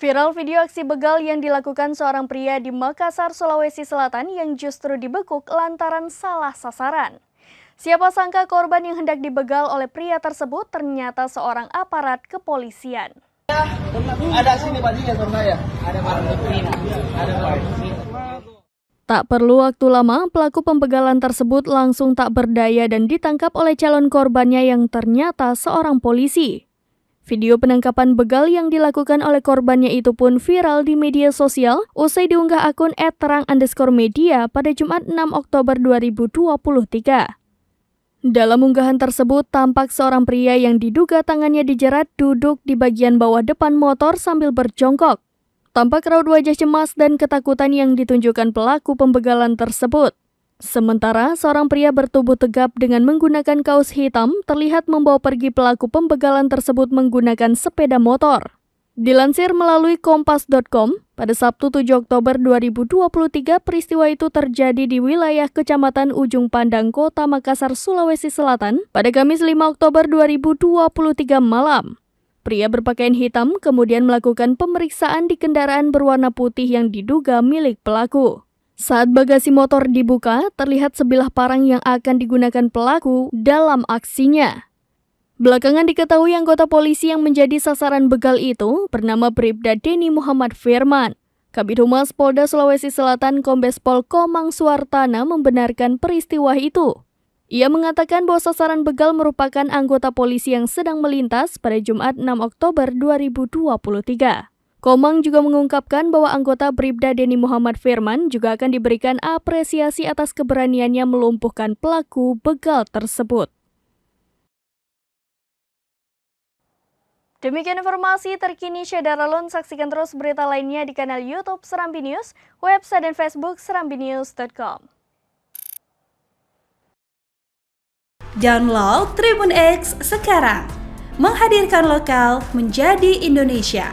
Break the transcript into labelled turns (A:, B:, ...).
A: Viral video aksi begal yang dilakukan seorang pria di Makassar, Sulawesi Selatan yang justru dibekuk lantaran salah sasaran. Siapa sangka korban yang hendak dibegal oleh pria tersebut ternyata seorang aparat kepolisian.
B: Ada sini bajunya saya. Ada barang bukti. Ada barang bukti.
A: Tak perlu waktu lama, pelaku pembegalan tersebut langsung tak berdaya dan ditangkap oleh calon korbannya yang ternyata seorang polisi. Video penangkapan begal yang dilakukan oleh korbannya itu pun viral di media sosial usai diunggah akun @terang_media pada Jumat 6 Oktober 2023. Dalam unggahan tersebut, tampak seorang pria yang diduga tangannya dijerat duduk di bagian bawah depan motor sambil berjongkok. Tampak raut wajah cemas dan ketakutan yang ditunjukkan pelaku pembegalan tersebut. Sementara seorang pria bertubuh tegap dengan menggunakan kaos hitam terlihat membawa pergi pelaku pembegalan tersebut menggunakan sepeda motor. Dilansir melalui kompas.com, pada Sabtu 7 Oktober 2023 peristiwa itu terjadi di wilayah Kecamatan Ujung Pandang, Kota Makassar, Sulawesi Selatan pada Kamis 5 Oktober 2023 malam. Pria berpakaian hitam kemudian melakukan pemeriksaan di kendaraan berwarna putih yang diduga milik pelaku. Saat bagasi motor dibuka, terlihat sebilah parang yang akan digunakan pelaku dalam aksinya. Belakangan diketahui anggota polisi yang menjadi sasaran begal itu bernama Bribda Deni Muhammad Firman. Kabid Humas Polda Sulawesi Selatan Kombes Pol Komang Suartana membenarkan peristiwa itu. Ia mengatakan bahwa sasaran begal merupakan anggota polisi yang sedang melintas pada Jumat 6 Oktober 2023. Komang juga mengungkapkan bahwa anggota Bribda Deni Muhammad Firman juga akan diberikan apresiasi atas keberaniannya melumpuhkan pelaku begal tersebut. Demikian informasi terkini Syedaralun. Saksikan terus berita lainnya di kanal YouTube Serambi News, website dan Facebook serambinews.com.
C: Download Tribun X sekarang, menghadirkan lokal menjadi Indonesia.